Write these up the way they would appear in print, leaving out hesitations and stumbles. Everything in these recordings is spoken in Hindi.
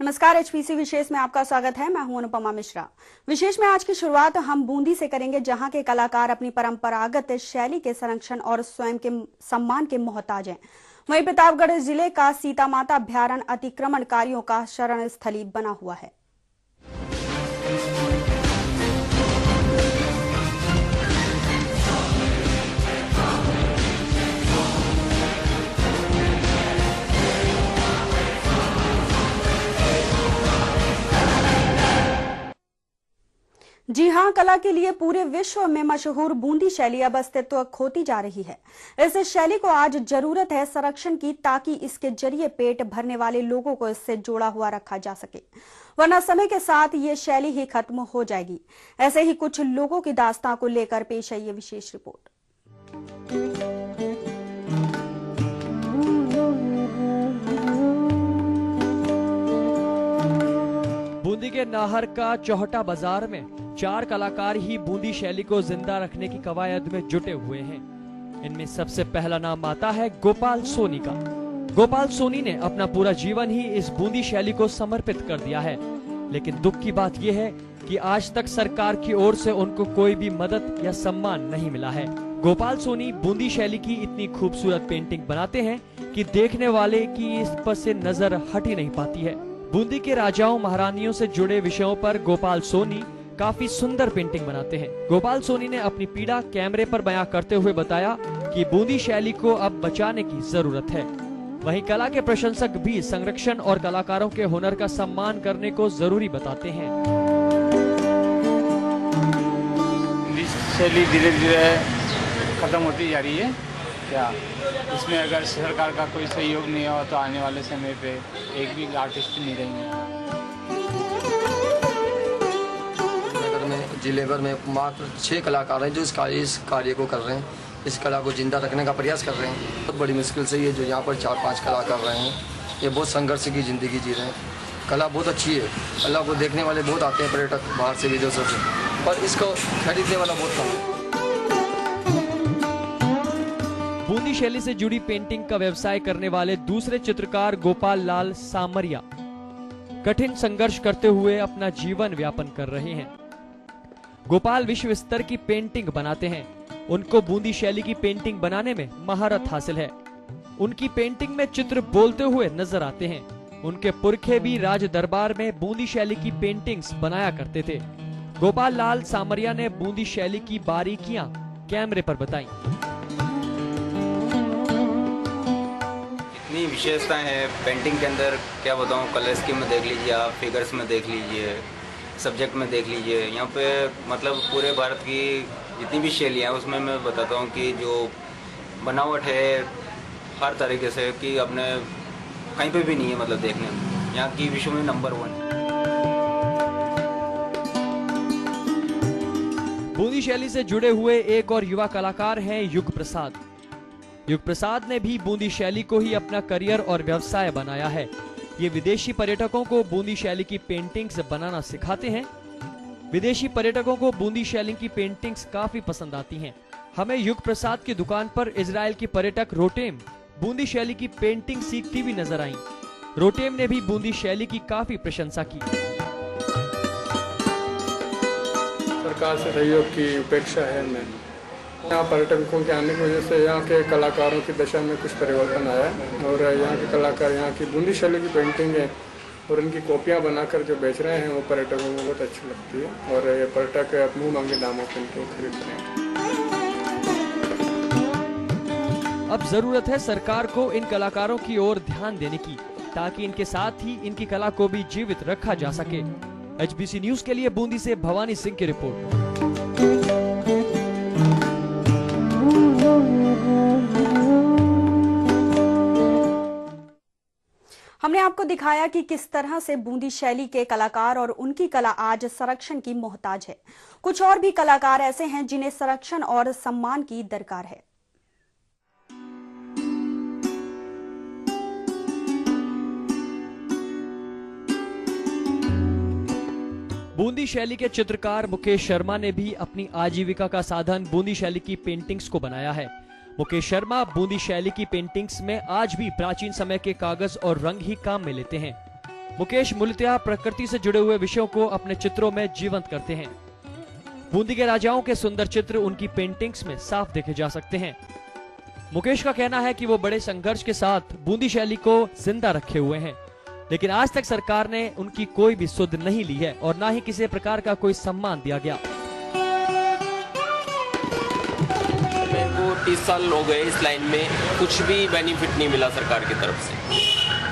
नमस्कार, एचपीसी विशेष में आपका स्वागत है। मैं हूं अनुपमा मिश्रा। विशेष में आज की शुरुआत हम बूंदी से करेंगे, जहां के कलाकार अपनी परंपरागत शैली के संरक्षण और स्वयं के सम्मान के मोहताज हैं। वहीं प्रतापगढ़ जिले का सीता माता अभ्यारण्य अतिक्रमणकारियों का शरण स्थली बना हुआ है। जी हां, कला के लिए पूरे विश्व में मशहूर बूंदी शैली अब अस्तित्व खोती जा रही है। इस शैली को आज जरूरत है संरक्षण की, ताकि इसके जरिए पेट भरने वाले लोगों को इससे जोड़ा हुआ रखा जा सके, वरना समय के साथ ये शैली ही खत्म हो जाएगी। ऐसे ही कुछ लोगों की दास्तां को लेकर पेश है ये विशेष रिपोर्ट। बूंदी के नाहर का चौहटा बाजार में 4 कलाकार ही बूंदी शैली को जिंदा रखने की कवायद में जुटे हुए हैं। इनमें सबसे पहला नाम आता है गोपाल सोनी का। गोपाल सोनी ने अपना पूरा जीवन ही इस बूंदी शैली को समर्पित कर दिया है, लेकिन दुख की बात यह है कि आज तक सरकार की ओर से उनको कोई भी मदद या सम्मान नहीं मिला है। गोपाल सोनी बूंदी शैली की इतनी खूबसूरत पेंटिंग बनाते हैं कि देखने वाले की इस पर से नजर हट ही नहीं पाती है। बूंदी के राजाओं महारानियों से जुड़े विषयों पर गोपाल सोनी काफी सुंदर पेंटिंग बनाते हैं। गोपाल सोनी ने अपनी पीड़ा कैमरे पर बयां करते हुए बताया कि बूंदी शैली को अब बचाने की जरूरत है। वहीं कला के प्रशंसक भी संरक्षण और कलाकारों के हुनर का सम्मान करने को जरूरी बताते हैं। बूंदी शैली धीरे धीरे खत्म होती जा रही है। क्या इसमें अगर सरकार का कोई सहयोग नहीं हो तो आने वाले समय पे एक भी आर्टिस्ट नहीं रहेंगे। जिले भर में मात्र 6 कलाकार हैं जो इस कार्य को कर रहे हैं, इस कला को जिंदा रखने का प्रयास कर रहे हैं। बहुत बड़ी मुश्किल से ये जो यहाँ पर 4-5 कला कर रहे हैं, ये बहुत संघर्ष की जिंदगी जी रहे हैं। कला बहुत अच्छी है, कला को देखने वाले बहुत आते हैं, पर्यटक बाहर से विदेशों से, पर इसको खरीदने वाला बहुत कम है। बूंदी शैली से जुड़ी पेंटिंग का व्यवसाय करने वाले दूसरे चित्रकार गोपाल लाल सामरिया कठिन संघर्ष करते हुए अपना जीवन व्यापन कर रहे हैं। गोपाल विश्व स्तर की पेंटिंग बनाते हैं। उनको बूंदी शैली की पेंटिंग बनाने में महारत हासिल है। उनकी पेंटिंग में चित्र बोलते हुए नजर आते हैं। उनके पुरखे भी राज दरबार में बूंदी शैली की पेंटिंग्स बनाया करते थे। गोपाल लाल सामरिया ने बूंदी शैली की बारीकियां कैमरे पर बताई। इतनी विशेषताएं हैं पेंटिंग के अंदर, क्या बताऊं। कलर स्कीम में देख लीजिए आप, फिगर्स में देख लीजिए, सब्जेक्ट में देख लीजिए। यहाँ पे मतलब पूरे भारत की जितनी भी शैलियाँ हैं उसमें मैं बताता हूँ कि जो बनावट है हर तरीके से कि अपने कहीं पे भी नहीं है, मतलब देखने में यहाँ की विश्व में नंबर 1 है। बूंदी शैली से जुड़े हुए एक और युवा कलाकार हैं युग प्रसाद। युग प्रसाद ने भी बूंदी शैली को ही अपना करियर और व्यवसाय बनाया है। ये विदेशी पर्यटकों को बूंदी शैली की पेंटिंग्स बनाना सिखाते हैं। विदेशी पर्यटकों को बूंदी शैली की पेंटिंग्स काफी पसंद आती हैं। हमें युग प्रसाद की दुकान पर इजराइल की पर्यटक रोटेम बूंदी शैली की पेंटिंग सीखती भी नजर आईं। रोटेम ने भी बूंदी शैली की काफी प्रशंसा की। सरकार से सहयोग की उपेक्षा है हमें। यहाँ पर्यटकों के आने की वजह से यहाँ के कलाकारों की दशा में कुछ परिवर्तन आया है और यहाँ के कलाकार यहाँ की बूंदी शैली की पेंटिंग है और उनकी कॉपियाँ बनाकर जो बेच रहे हैं वो पर्यटकों को बहुत अच्छी लगती है और ये पर्यटक मुँह मांगे दामों पर इनको खरीद रहे हैं। अब जरूरत है सरकार को इन कलाकारों की ओर ध्यान देने की, ताकि इनके साथ ही इनकी कला को भी जीवित रखा जा सके। एचबीसी न्यूज के लिए बूंदी से भवानी सिंह की रिपोर्ट। हमने आपको दिखाया कि किस तरह से बूंदी शैली के कलाकार और उनकी कला आज संरक्षण की मोहताज है। कुछ और भी कलाकार ऐसे हैं जिन्हें संरक्षण और सम्मान की दरकार है। बूंदी शैली के चित्रकार मुकेश शर्मा ने भी अपनी आजीविका का साधन बूंदी शैली की पेंटिंग्स को बनाया है। मुकेश शर्मा बूंदी शैली की पेंटिंग्स में आज भी प्राचीन समय के कागज और रंग ही काम में लेते हैं। मुकेश मूलतः प्रकृति से जुड़े हुए विषयों को अपने चित्रों में जीवंत करते हैं। बूंदी के राजाओं के सुंदर चित्र उनकी पेंटिंग्स में साफ देखे जा सकते हैं। मुकेश का कहना है कि वो बड़े संघर्ष के साथ बूंदी शैली को जिंदा रखे हुए हैं, लेकिन आज तक सरकार ने उनकी कोई भी सुध नहीं ली है और ना ही किसी प्रकार का कोई सम्मान दिया गया। मेरे को 30 साल हो गए इस लाइन में, कुछ भी बेनिफिट नहीं मिला सरकार की तरफ से।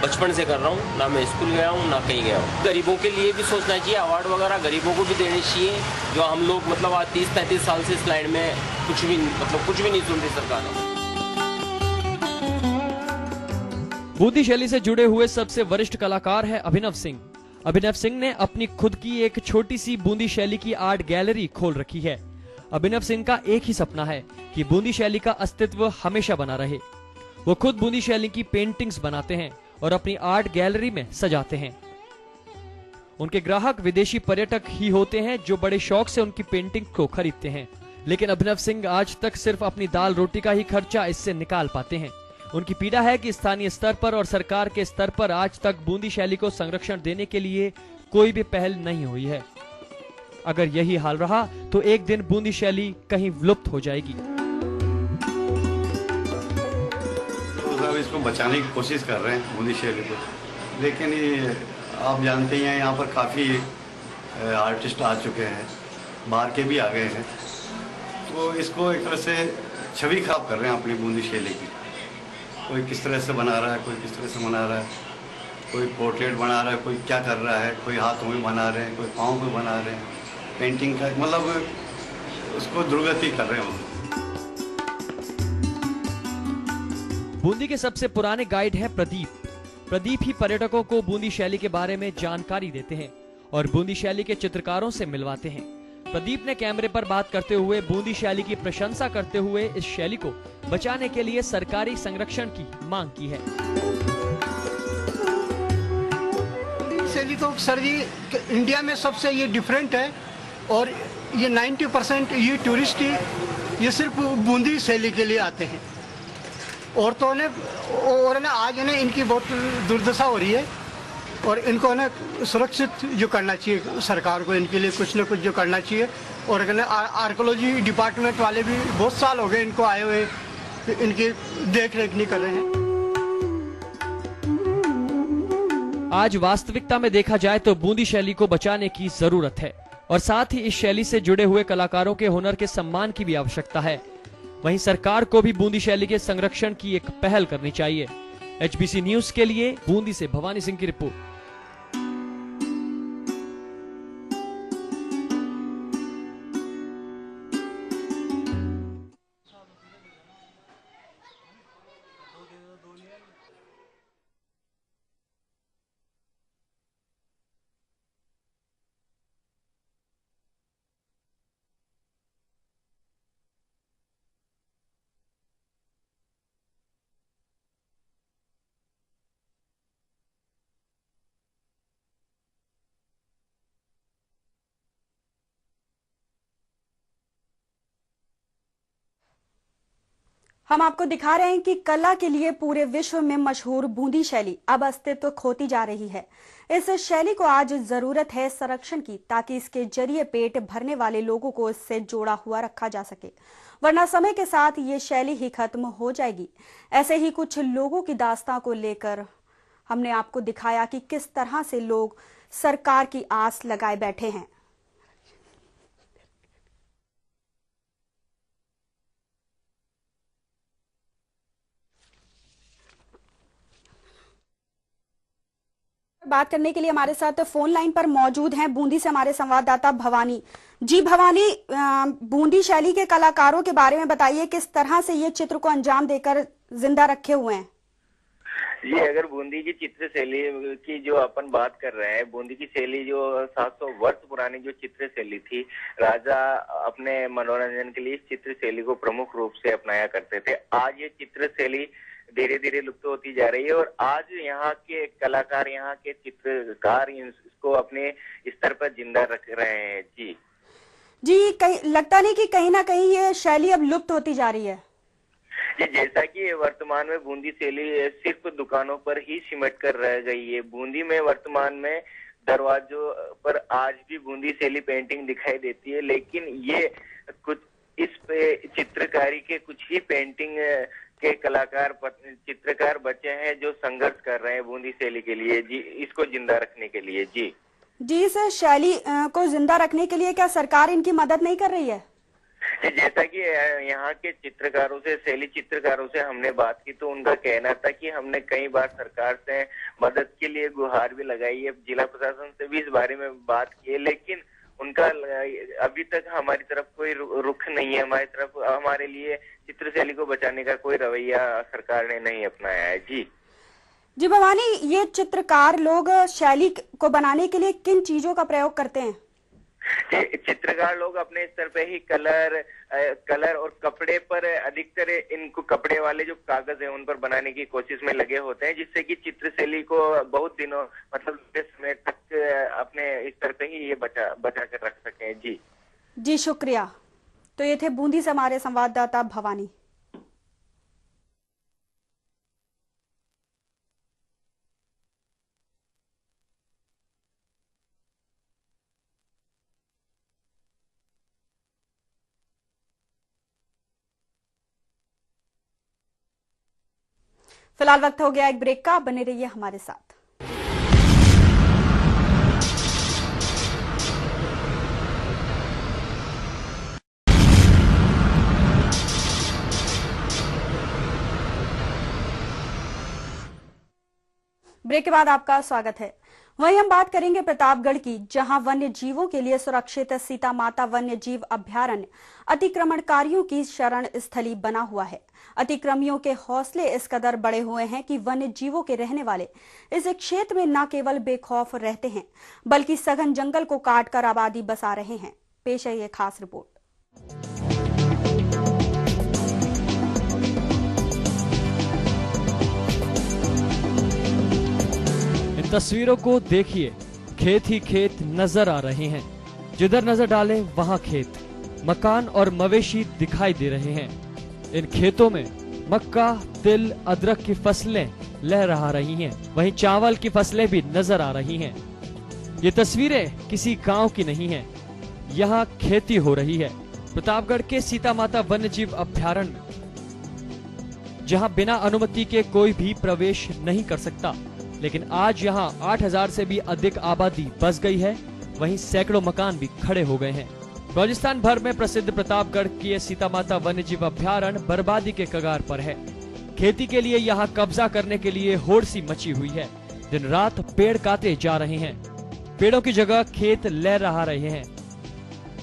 बचपन से कर रहा हूँ, ना मैं स्कूल गया हूँ ना कहीं गया हूँ। गरीबों के लिए भी सोचना चाहिए, अवार्ड वगैरह गरीबों को भी देने चाहिए, जो हम लोग मतलब आज 30-35 साल से इस लाइन में कुछ भी नहीं सुन रही सरकार। बूंदी शैली से जुड़े हुए सबसे वरिष्ठ कलाकार है अभिनव सिंह। अभिनव सिंह ने अपनी खुद की एक छोटी सी बूंदी शैली की आर्ट गैलरी खोल रखी है। अभिनव सिंह का एक ही सपना है कि बूंदी शैली का अस्तित्व हमेशा बना रहे। वो खुद बूंदी शैली की पेंटिंग्स बनाते हैं और अपनी आर्ट गैलरी में सजाते हैं। उनके ग्राहक विदेशी पर्यटक ही होते हैं जो बड़े शौक से उनकी पेंटिंग को खरीदते हैं, लेकिन अभिनव सिंह आज तक सिर्फ अपनी दाल रोटी का ही खर्चा इससे निकाल पाते हैं। उनकी पीड़ा है कि स्थानीय स्तर पर और सरकार के स्तर पर आज तक बूंदी शैली को संरक्षण देने के लिए कोई भी पहल नहीं हुई है। अगर यही हाल रहा तो एक दिन बूंदी शैली कहीं विलुप्त हो जाएगी। तो इसको बचाने की कोशिश कर रहे हैं बूंदी शैली को, लेकिन ये आप जानते ही हैं यहाँ पर काफ़ी आर्टिस्ट आ चुके हैं, बाहर के भी आ गए हैं, तो इसको एक तरह से छवि खराब कर रहे हैं अपनी बूंदी शैली की। कोई किस तरह से बना रहा है, कोई किस तरह से बना रहा है, कोई पोर्ट्रेट बना रहा है, कोई क्या कर रहा है, कोई हाथों में बना रहे हैं, कोई पाँव में बना रहे हैं, पेंटिंग का मतलब उसको दुर्गति कर रहे हैं। बूंदी के सबसे पुराने गाइड हैं प्रदीप। प्रदीप ही पर्यटकों को बूंदी शैली के बारे में जानकारी देते हैं और बूंदी शैली के चित्रकारों से मिलवाते हैं। प्रदीप ने कैमरे पर बात करते हुए बूंदी शैली की प्रशंसा करते हुए इस शैली को बचाने के लिए सरकारी संरक्षण की मांग की है। शैली तो सर जी इंडिया में सबसे ये डिफरेंट है और ये 90% ये टूरिस्ट ही ये सिर्फ बूंदी शैली के लिए आते हैं। औरतों ने और ना आज ना इनकी बहुत दुर्दशा हो रही है और इनको ना सुरक्षित जो करना चाहिए सरकार को, इनके लिए कुछ न कुछ जो करना चाहिए। और आर्कोलॉजी डिपार्टमेंट वाले भी बहुत साल हो गए इनको आए हुए, इनकी देख रेख नहीं कर रहे हैं। आज वास्तविकता में देखा जाए तो बूंदी शैली को बचाने की जरूरत है और साथ ही इस शैली से जुड़े हुए कलाकारों के हुनर के सम्मान की भी आवश्यकता है। वहीं सरकार को भी बूंदी शैली के संरक्षण की एक पहल करनी चाहिए। HBC न्यूज के लिए बूंदी से भवानी सिंह की रिपोर्ट। हम आपको दिखा रहे हैं कि कला के लिए पूरे विश्व में मशहूर बूंदी शैली अब अस्तित्व खोती जा रही है। इस शैली को आज जरूरत है संरक्षण की, ताकि इसके जरिए पेट भरने वाले लोगों को इससे जोड़ा हुआ रखा जा सके, वरना समय के साथ ये शैली ही खत्म हो जाएगी। ऐसे ही कुछ लोगों की दास्तां को लेकर हमने आपको दिखाया कि किस तरह से लोग सरकार की आस लगाए बैठे हैं। बात करने के लिए हमारे साथ फोन लाइन पर मौजूद हैं बूंदी से हमारे संवाददाता भवानी जी। भवानी, बूंदी शैली के कलाकारों के बारे में बताइए, किस तरह से ये चित्र को अंजाम देकर जिंदा रखे हुए हैं? जी, अगर बूंदी की चित्र शैली की जो अपन बात कर रहे हैं, बूंदी की शैली जो 700 वर्ष पुरानी जो चित्र शैली थी, राजा अपने मनोरंजन के लिए इस चित्र शैली को प्रमुख रूप से अपनाया करते थे। आज ये चित्र शैली धीरे धीरे लुप्त होती जा रही है और आज यहाँ के कलाकार, यहाँ के चित्रकार इसको अपने स्तर पर जिंदा रख रहे हैं। जी, लगता नहीं कि कहीं ना कहीं ये शैली अब लुप्त होती जा रही है? जी, जैसा कि वर्तमान में बूंदी शैली सिर्फ दुकानों पर ही सिमट कर रह गई है। बूंदी में वर्तमान में दरवाजों पर आज भी बूंदी शैली पेंटिंग दिखाई देती है, लेकिन ये कुछ इस पे चित्रकारी के कुछ ही पेंटिंग के चित्रकार बचे हैं जो संघर्ष कर रहे हैं बूंदी शैली के लिए जी, इसको जिंदा रखने के लिए। जी इस शैली को जिंदा रखने के लिए क्या सरकार इनकी मदद नहीं कर रही है? जैसा कि यहाँ के चित्रकारों से, शैली चित्रकारों से हमने बात की तो उनका कहना था कि हमने कई बार सरकार से मदद के लिए गुहार भी लगाई है, जिला प्रशासन से भी इस बारे में बात की है, लेकिन उनका अभी तक हमारी तरफ कोई रुख नहीं है। हमारी तरफ हमारे लिए चित्र शैली को बचाने का कोई रवैया सरकार ने नहीं अपनाया है। जी भवानी, ये चित्रकार लोग शैली को बनाने के लिए किन चीजों का प्रयोग करते हैं? चित्रकार लोग अपने स्तर पे ही कलर और कपड़े पर अधिकतर इनको कपड़े वाले जो कागज है उन पर बनाने की कोशिश में लगे होते हैं, जिससे कि चित्रशैली को बहुत दिनों मतलब समय तक अपने स्तर पे ही ये बचा कर रख सके। जी शुक्रिया। तो ये थे बूंदी से हमारे संवाददाता भवानी। फिलहाल वक्त हो गया एक ब्रेक का, बने रहिए हमारे साथ। ब्रेक के बाद आपका स्वागत है। वहीं हम बात करेंगे प्रतापगढ़ की, जहां वन्य जीवों के लिए सुरक्षित सीता माता वन्य जीव अभ्यारण्य अतिक्रमणकारियों की शरण स्थली बना हुआ है। अतिक्रमियों के हौसले इस कदर बड़े हुए हैं कि वन्य जीवों के रहने वाले इस क्षेत्र में न केवल बेखौफ रहते हैं, बल्कि सघन जंगल को काटकर आबादी बसा रहे हैं। पेश है ये खास रिपोर्ट। तस्वीरों को देखिए, खेत ही खेत नजर आ रहे हैं। जिधर नजर डाले वहां खेत, मकान और मवेशी दिखाई दे रहे हैं। इन खेतों में मक्का, तिल, अदरक की फसलें लहरा रही हैं, वहीं चावल की फसलें भी नजर आ रही हैं। ये तस्वीरें किसी गांव की नहीं हैं, यहाँ खेती हो रही है। प्रतापगढ़ के सीता माता वन्य जीव अभ्यारण्य में, जहाँ बिना अनुमति के कोई भी प्रवेश नहीं कर सकता, लेकिन आज यहाँ 8000 से भी अधिक आबादी बस गई है। वहीं सैकड़ों मकान भी खड़े हो गए हैं। राजस्थान भर में प्रसिद्ध प्रतापगढ़ की सीता माता वन्य जीव अभ्यारण्य बर्बादी के कगार पर है। खेती के लिए यहाँ कब्जा करने के लिए होड़ सी मची हुई है। दिन रात पेड़ काटे जा रहे हैं, पेड़ों की जगह खेत लहरा रहे हैं।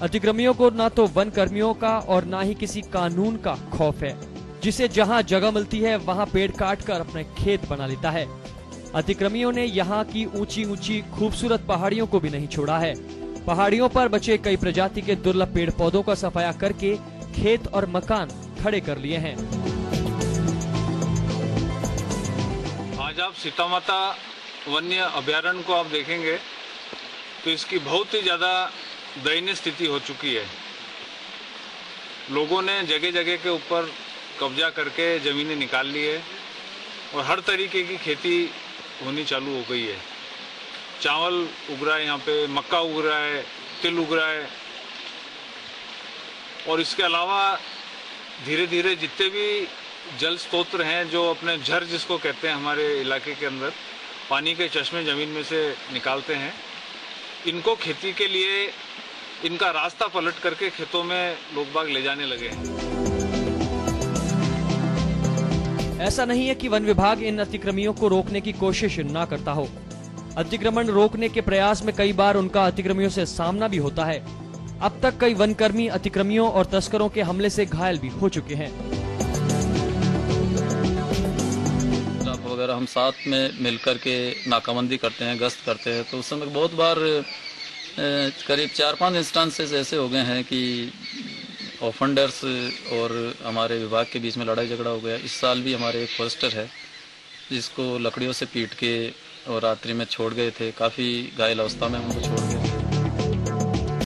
अतिक्रमियों को न तो वन कर्मियों का और न ही किसी कानून का खौफ है, जिसे जहाँ जगह मिलती है वहाँ पेड़ काट कर अपने खेत बना लेता है। अतिक्रमियों ने यहाँ की ऊंची ऊंची खूबसूरत पहाड़ियों को भी नहीं छोड़ा है। पहाड़ियों पर बचे कई प्रजाति के दुर्लभ पेड़ पौधों का सफाया करके खेत और मकान खड़े कर लिए हैं। आज आप सीता माता वन्य अभ्यारण्य को आप देखेंगे तो इसकी बहुत ही ज्यादा दयनीय स्थिति हो चुकी है। लोगों ने जगह जगह के ऊपर कब्जा करके जमीनें निकाल ली है और हर तरीके की खेती होनी चालू हो गई है। चावल उग रहा है, यहाँ पे मक्का उग रहा है, तिल उग रहा है, और इसके अलावा धीरे धीरे जितने भी जल स्रोत हैं, जो अपने झर जिसको कहते हैं हमारे इलाके के अंदर पानी के चश्मे जमीन में से निकालते हैं, इनको खेती के लिए इनका रास्ता पलट करके खेतों में लोग बाग ले जाने लगे हैं। ऐसा नहीं है कि वन विभाग इन अतिक्रमियों को रोकने की कोशिश न करता हो। अतिक्रमण रोकने के प्रयास में कई बार उनका अतिक्रमियों से सामना भी होता है। अब तक कई वनकर्मी अतिक्रमियों और तस्करों के हमले से घायल भी हो चुके हैं। वगैरह हम साथ में मिलकर के नाकाबंदी करते हैं, गश्त करते हैं, तो उस समय बहुत बार करीब 4-5 इंस्टेंसेस ऐसे हो गए हैं कि ऑफेंडर्स और हमारे विभाग के बीच में लड़ाई झगड़ा हो गया। इस साल भी हमारे एक फॉरेस्टर है जिसको लकड़ियों से पीट के और रात्रि में छोड़ गए थे, काफ़ी घायल अवस्था में उनको छोड़ गए।